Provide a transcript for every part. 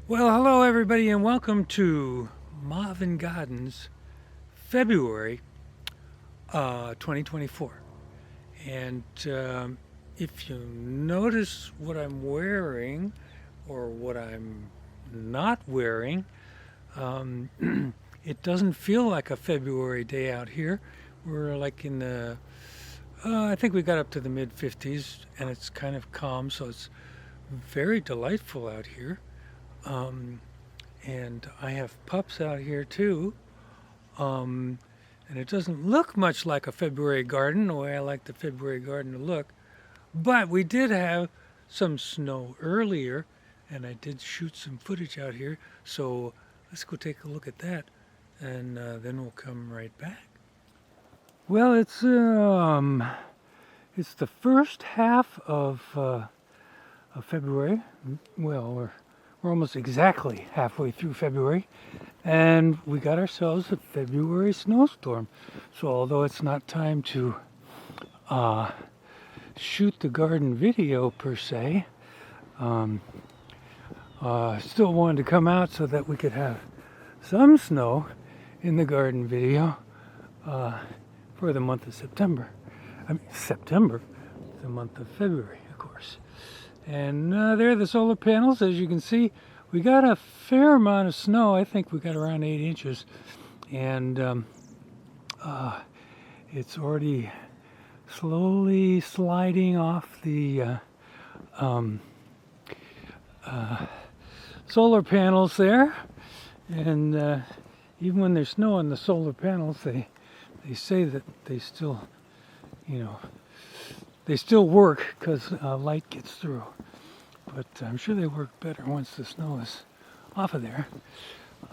Well, hello everybody, and welcome to Marvin Gardens, February 2024. And if you notice what I'm wearing or what I'm not wearing, um, it doesn't feel like a February day out here. We're like in the, I think we got up to the mid 50s, and it's kind of calm, so it's very delightful out here. Um, and I have pups out here too. Um, and it doesn't look much like a February garden, the way I like the February garden to look. But we did have some snow earlier, and I did shoot some footage out here. So let's go take a look at that, and then we'll come right back. Well, it's the first half of February. Well, we're almost exactly halfway through February, and we got ourselves a February snowstorm. So although it's not time to shoot the garden video per se, still wanted to come out so that we could have some snow in the garden video for the month of September. September, the month of February, of course. And there are the solar panels. As you can see, we got a fair amount of snow. I think we got around 8 inches. And it's already slowly sliding off the solar panels there. And even when there's snow on the solar panels, they say that they still, they still work because light gets through. But I'm sure they work better once the snow is off of there.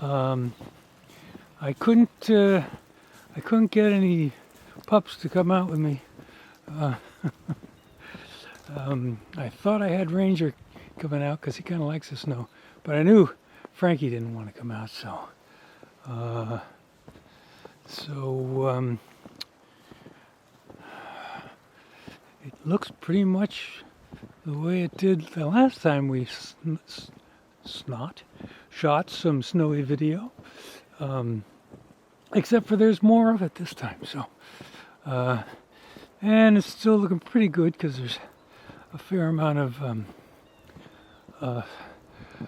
I couldn't get any pups to come out with me. I thought I had Ranger coming out because he kind of likes the snow, but I knew Frankie didn't want to come out, so it looks pretty much the way it did the last time we shot some snowy video, except for there's more of it this time. So, and it's still looking pretty good because there's a fair amount of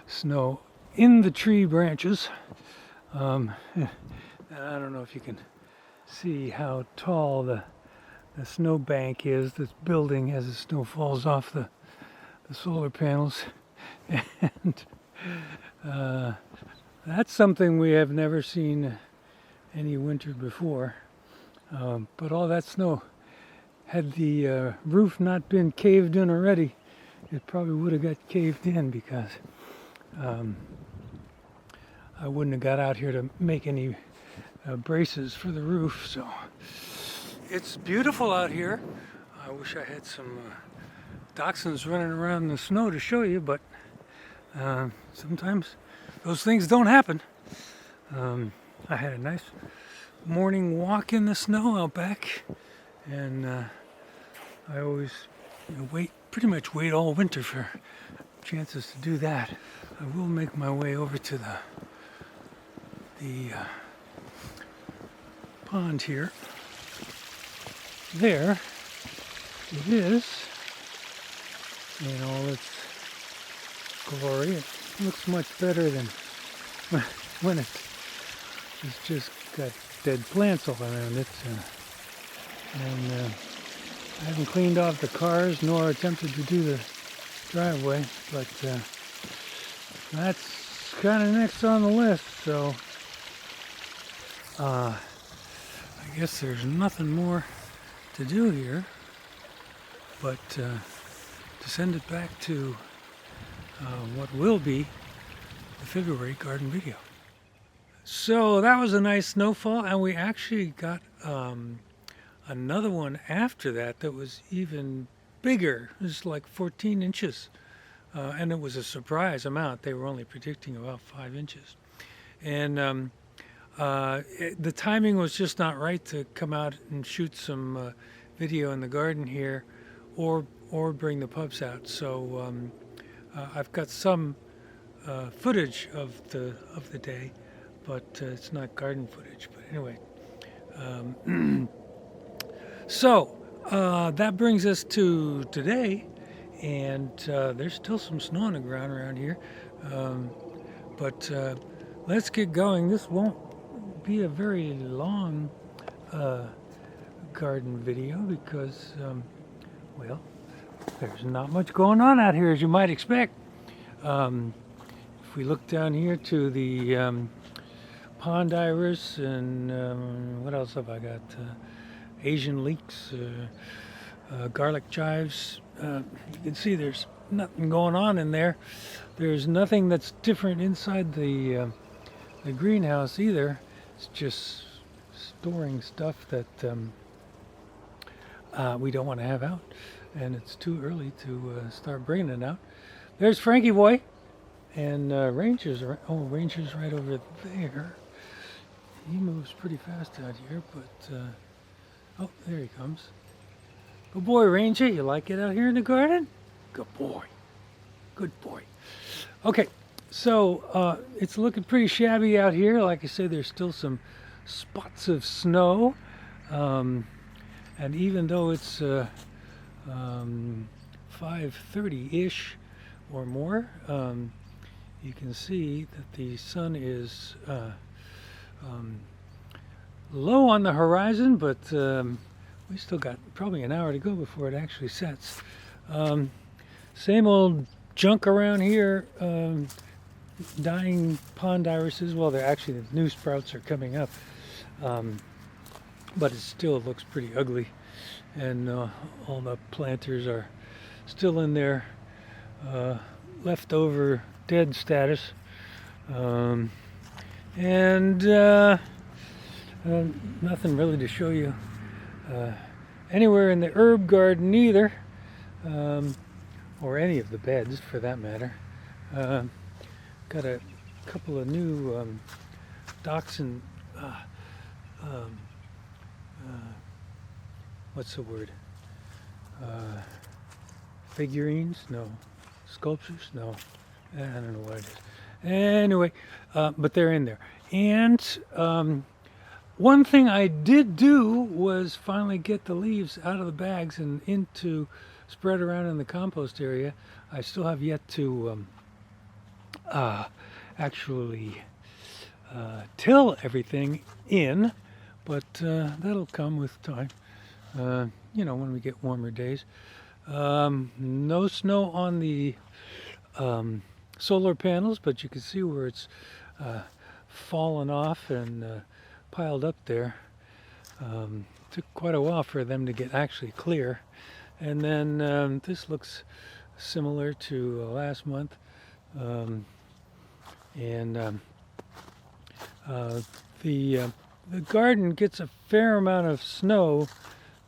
snow in the tree branches. And I don't know if you can see how tall the snow bank is that's building as the snow falls off the solar panels. And that's something we have never seen any winter before. But all that snow, had the roof not been caved in already, it probably would have got caved in because I wouldn't have got out here to make any braces for the roof. So it's beautiful out here. I wish I had some dachshunds running around in the snow to show you, but sometimes those things don't happen. I had a nice morning walk in the snow out back, and I always pretty much wait all winter for chances to do that. I will make my way over to the pond here. There it is in all its glory. It looks much better than when it's just got dead plants all around it. And I haven't cleaned off the cars nor attempted to do the driveway, but that's kind of next on the list. So I guess there's nothing more to do here but to send it back to what will be the February garden video. So that was a nice snowfall, and we actually got another one after that was even bigger. It was like 14 inches, and it was a surprise amount. They were only predicting about 5 inches. And the timing was just not right to come out and shoot some video in the garden here, or bring the pups out. So I've got some footage of the day, but it's not garden footage. But anyway, so that brings us to today, and there's still some snow on the ground around here. Um, but let's get going. This won't be a very long garden video because, well, there's not much going on out here as you might expect. If we look down here to the pond iris and what else have I got? Asian leeks, garlic chives. You can see there's nothing going on in there. There's nothing that's different inside the greenhouse either. It's just storing stuff that we don't want to have out, and it's too early to start bringing it out. There's Frankie boy, and Ranger's Ranger's right over there. He moves pretty fast out here, but oh, there he comes. Good boy, Ranger. You like it out here in the garden? Good boy. Good boy. Okay, so it's looking pretty shabby out here. Like I say, there's still some spots of snow. And even though it's 5:30-ish or more, you can see that the sun is low on the horizon, but we still got probably an hour to go before it actually sets. Same old junk around here, dying pond irises. Well, they're actually, the new sprouts are coming up, but it still looks pretty ugly, and all the planters are still in their leftover dead status, and nothing really to show you anywhere in the herb garden either, or any of the beds for that matter. Got a couple of new dachshund, what's the word? Figurines? No. Sculptures? No. I don't know what it is. Anyway, but they're in there. And one thing I did do was finally get the leaves out of the bags and into spread around in the compost area. I still have yet to actually till everything in, but that'll come with time. You know, when we get warmer days. No snow on the solar panels, but you can see where it's fallen off and piled up there. Took quite a while for them to get actually clear. And then this looks similar to last month. The garden gets a fair amount of snow,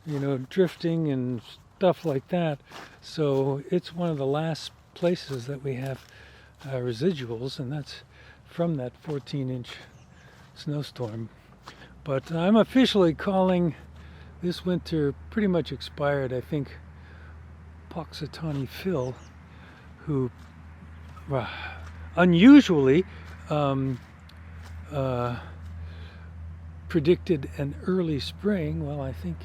you know, drifting and stuff like that. So it's one of the last places that we have residuals, and that's from that 14-inch snowstorm. But I'm officially calling this winter pretty much expired. I think Poxitani Phil, who unusually predicted an early spring, well, I think,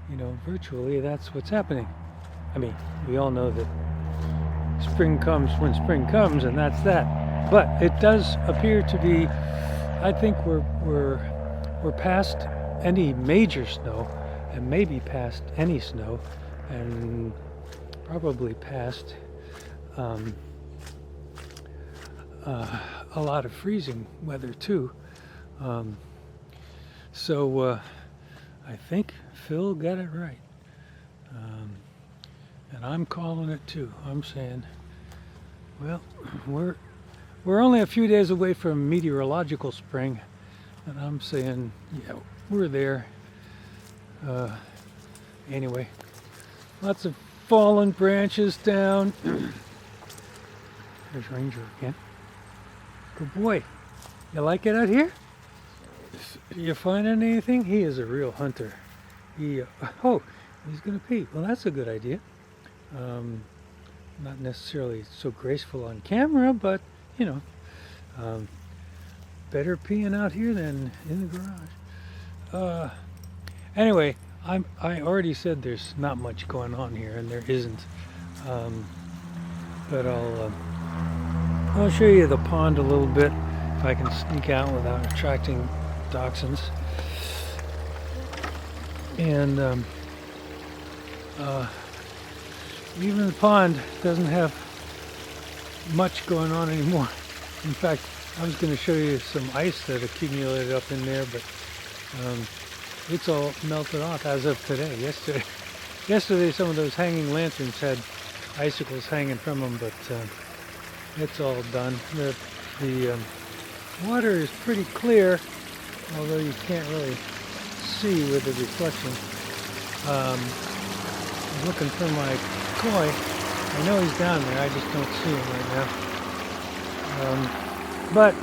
you know, virtually that's what's happening. I mean, we all know that spring comes when spring comes, and that's that. But it does appear to be, I think we're past any major snow, and maybe past any snow, and probably past a lot of freezing weather too. So I think Phil got it right, and I'm calling it too. I'm saying, well, we're only a few days away from meteorological spring, and I'm saying, yeah, we're there. Anyway, lots of fallen branches down. There's Ranger again. Good boy. You like it out here? You finding anything? He is a real hunter. Oh, he's gonna pee. Well, that's a good idea. Not necessarily so graceful on camera, but you know, um, better peeing out here than in the garage. Uh, anyway, I already said there's not much going on here, and there isn't. Um, but I'll show you the pond a little bit if I can sneak out without attracting dachshunds. And uh, even the pond doesn't have much going on anymore. In fact, I was going to show you some ice that accumulated up in there, but it's all melted off as of today. Yesterday some of those hanging lanterns had icicles hanging from them, but it's all done. The water is pretty clear, although you can't really see with the reflection. I'm looking for my koi. I know he's down there, I just don't see him right now. But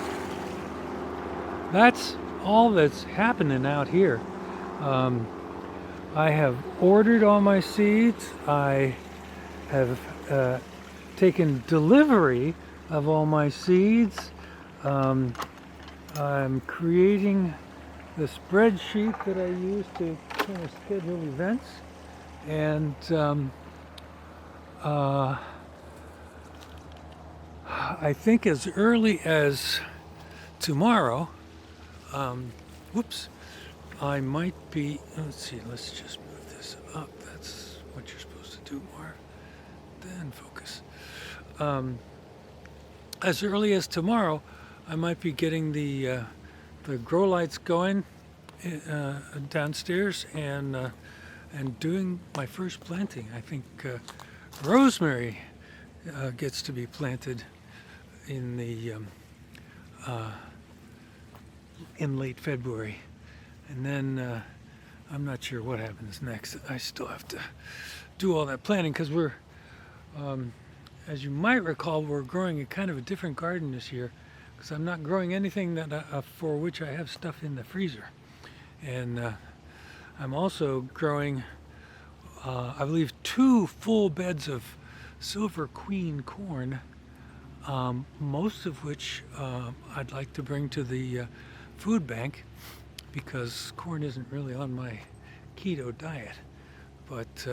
that's all that's happening out here. I have ordered all my seeds. I have taken delivery of all my seeds. I'm creating the spreadsheet that I use to kind of schedule events. And I think as early as tomorrow, I might be, let's see, let's just move this up. That's what you're supposed to do, Marv. Then focus. As early as tomorrow, I might be getting the grow lights going downstairs and doing my first planting. I think rosemary gets to be planted in the in late February, and then I'm not sure what happens next. I still have to do all that planting because we're, as you might recall, we're growing a kind of a different garden this year because I'm not growing anything that for which I have stuff in the freezer, and I'm also growing, I believe, 2 full beds of Silver Queen corn, most of which I'd like to bring to the food bank because corn isn't really on my keto diet. But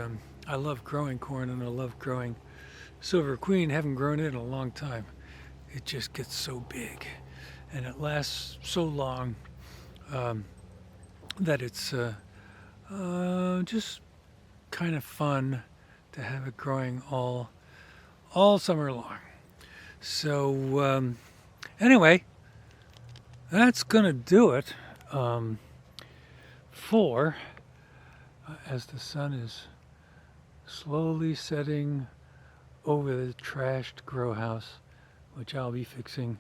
I love growing corn and I love growing Silver Queen. Haven't grown it in a long time. It just gets so big and it lasts so long that it's just kind of fun to have it growing all summer long. So anyway, that's gonna do it for as the sun is slowly setting over the trashed grow house, which I'll be fixing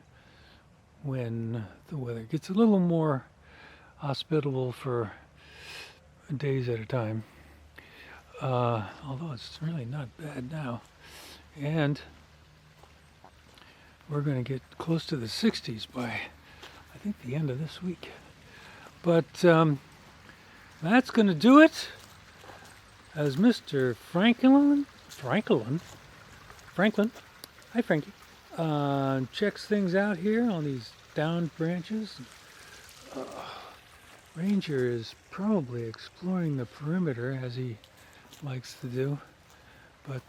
when the weather gets a little more hospitable for days at a time. Although it's really not bad now. And we're going to get close to the 60s by, I think, the end of this week. But that's going to do it. As Mr. Franklin, hi Frankie, checks things out here on these downed branches. Ranger is probably exploring the perimeter as he likes to do, but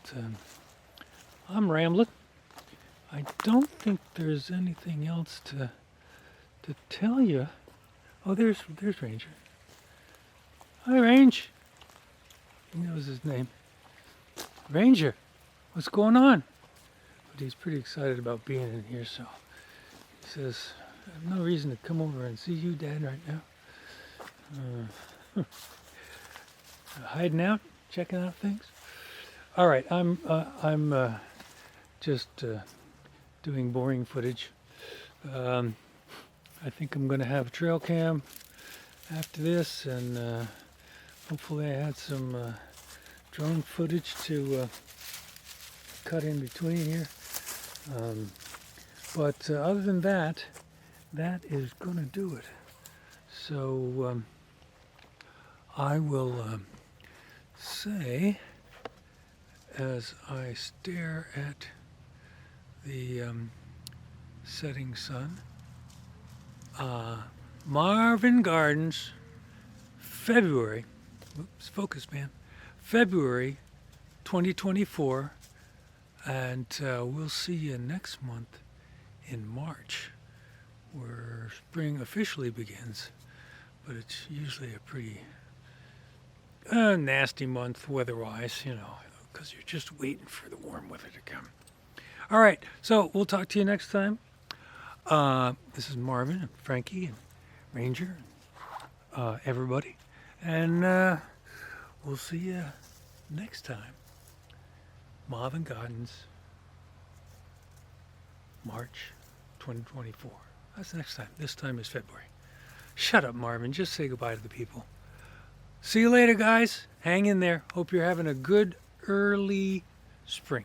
I'm rambling. I don't think there's anything else to tell you. Oh, there's Ranger. Hi, Range. He knows his name. Ranger, what's going on? But he's pretty excited about being in here, so he says, I have no reason to come over and see you, Dad, right now. Hiding out, checking out things. All right, I'm just doing boring footage. I think I'm going to have a trail cam after this, and hopefully I had some drone footage to cut in between here. But other than that, that is going to do it. So I will say, as I stare at the setting sun. Marvin Gardens, February. Oops, focus, man. February 2024, and we'll see you next month in March, where spring officially begins. But it's usually a pretty nasty month weather-wise, because you're just waiting for the warm weather to come. All right, so we'll talk to you next time. This is Marvin and Frankie and Ranger, and everybody, and we'll see you next time. Marvin Gardens, March 2024. That's next time. This time is February. Shut up, Marvin. Just say goodbye to the people. See you later, guys. Hang in there. Hope you're having a good early spring.